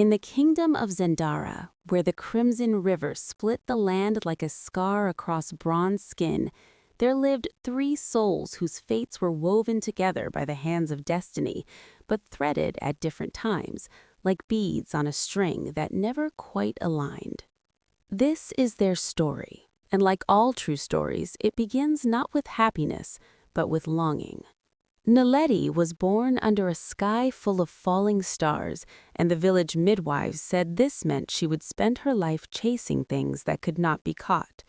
In the kingdom of Zendara, where the crimson river split the land like a scar across bronze skin, there lived 3 souls whose fates were woven together by the hands of destiny, but threaded at different times, like beads on a string that never quite aligned. This is their story, and like all true stories, it begins not with happiness, but with longing. Naledi was born under a sky full of falling stars, and the village midwives said this meant she would spend her life chasing things that could not be caught.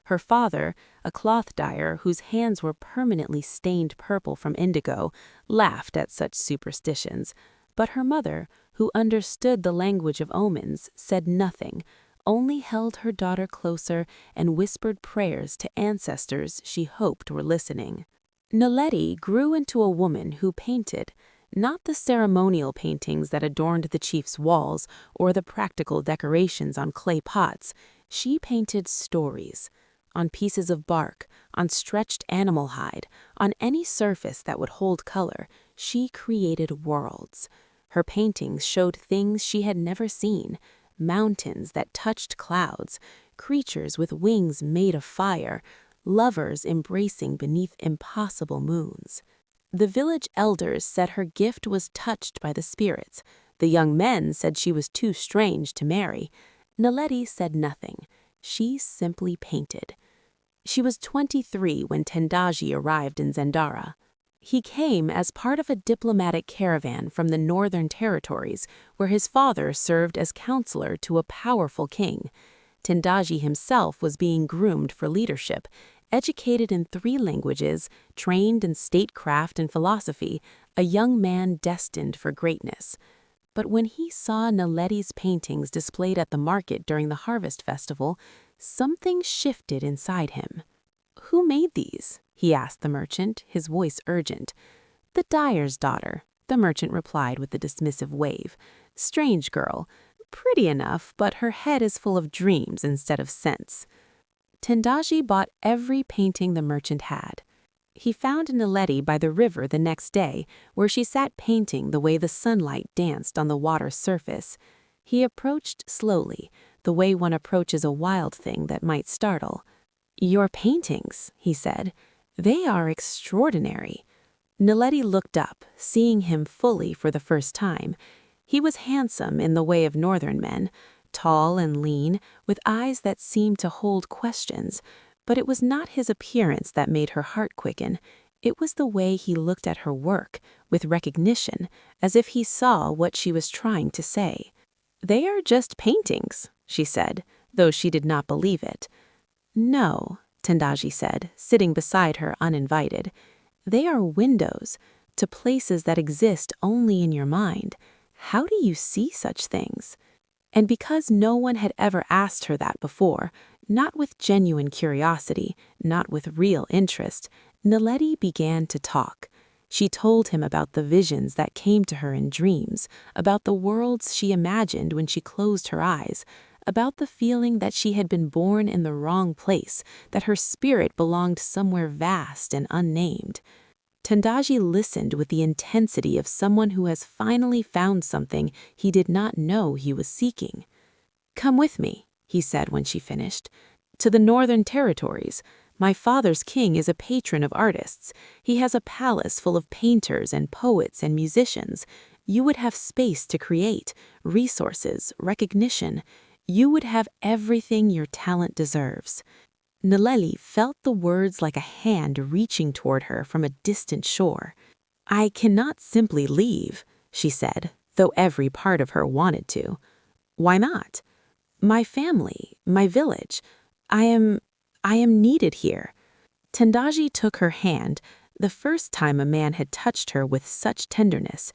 Her father, a cloth dyer whose hands were permanently stained purple from indigo, laughed at such superstitions, but her mother, who understood the language of omens, said nothing, only held her daughter closer and whispered prayers to ancestors she hoped were listening. Naledi grew into a woman who painted, not the ceremonial paintings that adorned the chief's walls or the practical decorations on clay pots. She painted stories, on pieces of bark, on stretched animal hide, on any surface that would hold color. She created worlds. Her paintings showed things she had never seen, mountains that touched clouds, creatures with wings made of fire, lovers embracing beneath impossible moons. The village elders said her gift was touched by the spirits. The young men said she was too strange to marry. Naledi said nothing. She simply painted. She was 23 when Tendaji arrived in Zendara. He came as part of a diplomatic caravan from the northern territories, where his father served as counselor to a powerful king. Tendaji himself was being groomed for leadership, educated in 3 languages, trained in statecraft and philosophy, a young man destined for greatness. But when he saw Naledi's paintings displayed at the market during the harvest festival, something shifted inside him. "Who made these?" he asked the merchant, his voice urgent. "The dyer's daughter," the merchant replied with a dismissive wave. "Strange girl. Pretty enough, but her head is full of dreams instead of sense." Tendaji bought every painting the merchant had. He found Naledi by the river the next day, where she sat painting the way the sunlight danced on the water's surface. He approached slowly, the way one approaches a wild thing that might startle. "Your paintings," he said, "they are extraordinary." Naledi looked up, seeing him fully for the first time. He was handsome in the way of northern men, tall and lean, with eyes that seemed to hold questions. But it was not his appearance that made her heart quicken. It was the way he looked at her work, with recognition, as if he saw what she was trying to say. "They are just paintings," she said, though she did not believe it. "No," Tendaji said, sitting beside her uninvited. "They are windows to places that exist only in your mind. How do you see such things?" And because no one had ever asked her that before, not with genuine curiosity, not with real interest, Naledi began to talk. She told him about the visions that came to her in dreams, about the worlds she imagined when she closed her eyes, about the feeling that she had been born in the wrong place, that her spirit belonged somewhere vast and unnamed. Tendaji listened with the intensity of someone who has finally found something he did not know he was seeking. "Come with me," he said when she finished, "to the northern territories. My father's king is a patron of artists. He has a palace full of painters and poets and musicians. You would have space to create, resources, recognition. You would have everything your talent deserves." Naledi felt the words like a hand reaching toward her from a distant shore. "I cannot simply leave," she said, though every part of her wanted to. "Why not?" "My family, my village. I am needed here." Tendaji took her hand, the first time a man had touched her with such tenderness.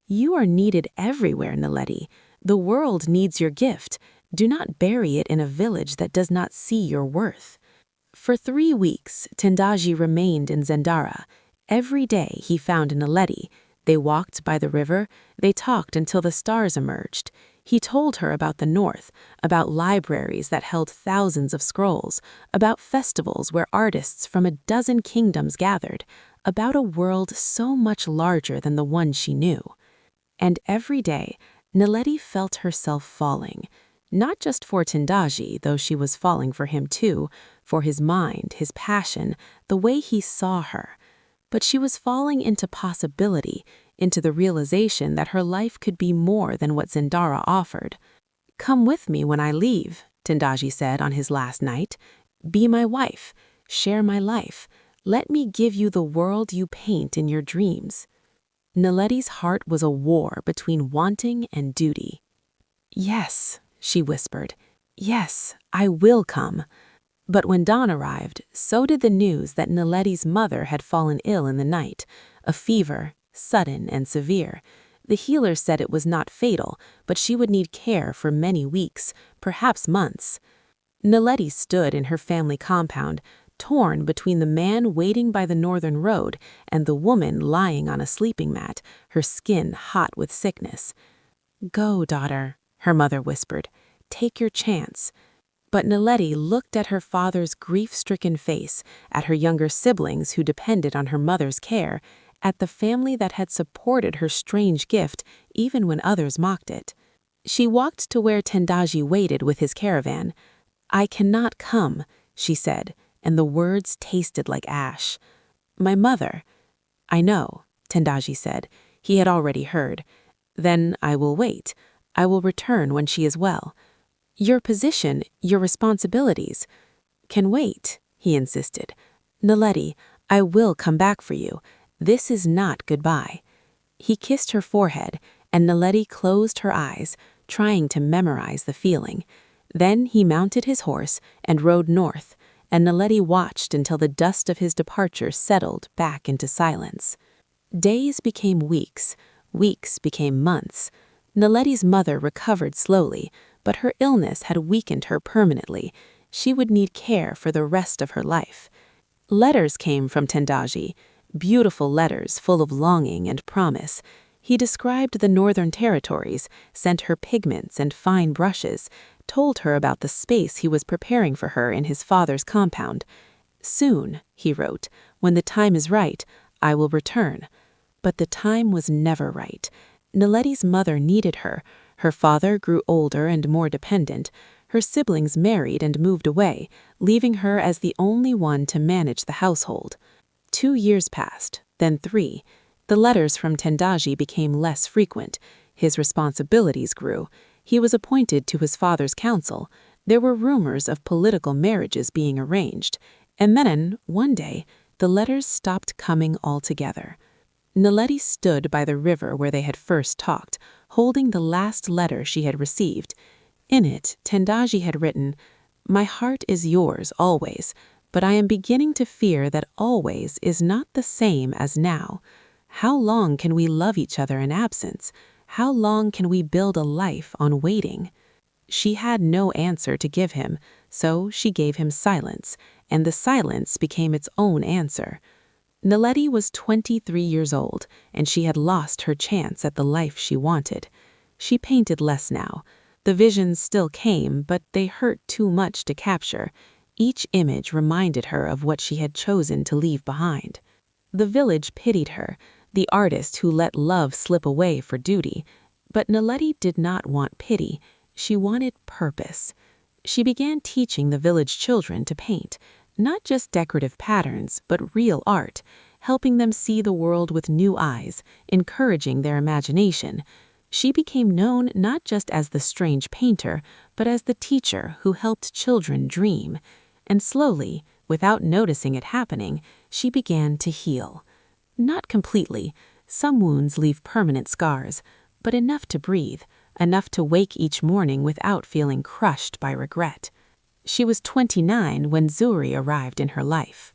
"You are needed everywhere, Naledi. The world needs your gift. Do not bury it in a village that does not see your worth." For 3 weeks, Tendaji remained in Zendara. Every day he found Naledi. They walked by the river. They talked until the stars emerged. He told her about the north, about libraries that held thousands of scrolls, about festivals where artists from a dozen kingdoms gathered, about a world so much larger than the one she knew. And every day, Naledi felt herself falling, not just for Tindaji, though she was falling for him too, for his mind, his passion, the way he saw her. But she was falling into possibility, into the realization that her life could be more than what Zendara offered. "Come with me when I leave," Tindaji said on his last night. "Be my wife. Share my life. Let me give you the world you paint in your dreams." Naledi's heart was a war between wanting and duty. "Yes," she whispered. "Yes, I will come." But when dawn arrived, so did the news that Naledi's mother had fallen ill in the night, a fever, sudden and severe. The healer said it was not fatal, but she would need care for many weeks, perhaps months. Naledi stood in her family compound, torn between the man waiting by the northern road and the woman lying on a sleeping mat, her skin hot with sickness. "Go, daughter," her mother whispered. "Take your chance." But Naledi looked at her father's grief-stricken face, at her younger siblings who depended on her mother's care, at the family that had supported her strange gift even when others mocked it. She walked to where Tindaji waited with his caravan. "I cannot come," she said, and the words tasted like ash. "My mother." "I know," Tindaji said. He had already heard. "Then I will wait. I will return when she is well." "Your position, your responsibilities." "Can wait," he insisted. "Naledi, I will come back for you. This is not goodbye." He kissed her forehead, and Naledi closed her eyes, trying to memorize the feeling. Then he mounted his horse and rode north, and Naledi watched until the dust of his departure settled back into silence. Days became weeks, weeks became months. Naledi's mother recovered slowly, but her illness had weakened her permanently. She would need care for the rest of her life. Letters came from Tindaji, beautiful letters full of longing and promise. He described the northern territories, sent her pigments and fine brushes, told her about the space he was preparing for her in his father's compound. "Soon," he wrote, "when the time is right, I will return." But the time was never right. Naledi's mother needed her. Her father grew older and more dependent. Her siblings married and moved away, leaving her as the only one to manage the household. 2 years passed, then 3. The letters from Tindaji became less frequent. His responsibilities grew. He was appointed to his father's council. There were rumors of political marriages being arranged. And then, one day, the letters stopped coming altogether. Naledi stood by the river where they had first talked, holding the last letter she had received. In it, Tindaji had written, "My heart is yours always, but I am beginning to fear that always is not the same as now. How long can we love each other in absence? How long can we build a life on waiting?" She had no answer to give him, so she gave him silence, and the silence became its own answer. Naledi was 23 years old, and she had lost her chance at the life she wanted. She painted less now. The visions still came, but they hurt too much to capture. Each image reminded her of what she had chosen to leave behind. The village pitied her, the artist who let love slip away for duty. But Naledi did not want pity. She wanted purpose. She began teaching the village children to paint, not just decorative patterns, but real art, helping them see the world with new eyes, encouraging their imagination. She became known not just as the strange painter, but as the teacher who helped children dream. And slowly, without noticing it happening, she began to heal. Not completely. Some wounds leave permanent scars, but enough to breathe, enough to wake each morning without feeling crushed by regret. She was 29 when Zuri arrived in her life.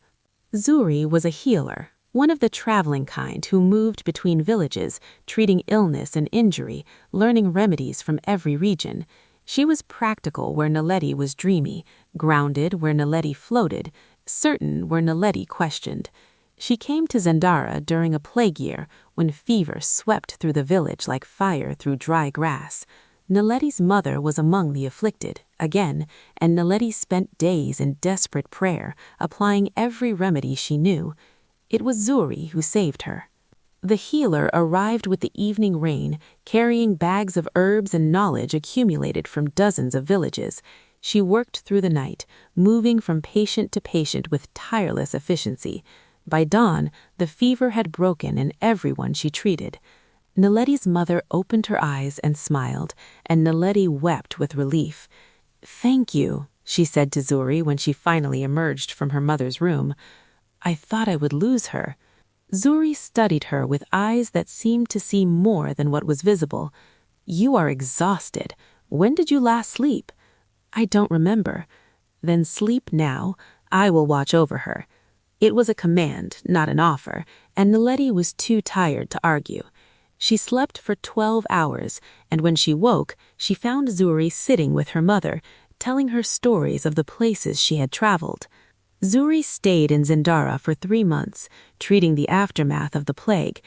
Zuri was a healer, one of the traveling kind who moved between villages, treating illness and injury, learning remedies from every region. She was practical where Naledi was dreamy, grounded where Naledi floated, certain where Naledi questioned. She came to Zendara during a plague year when fever swept through the village like fire through dry grass. Naledi's mother was among the afflicted, again, and Naledi spent days in desperate prayer, applying every remedy she knew. It was Zuri who saved her. The healer arrived with the evening rain, carrying bags of herbs and knowledge accumulated from dozens of villages. She worked through the night, moving from patient to patient with tireless efficiency. By dawn, the fever had broken in everyone she treated. Naledi's mother opened her eyes and smiled, and Naledi wept with relief. "Thank you," she said to Zuri when she finally emerged from her mother's room. "I thought I would lose her." Zuri studied her with eyes that seemed to see more than what was visible. "You are exhausted. When did you last sleep?" "I don't remember." "Then sleep now. I will watch over her." It was a command, not an offer, and Naledi was too tired to argue. She slept for 12 hours, and when she woke, she found Zuri sitting with her mother, telling her stories of the places she had traveled. Zuri stayed in Zindara for 3 months, treating the aftermath of the plague,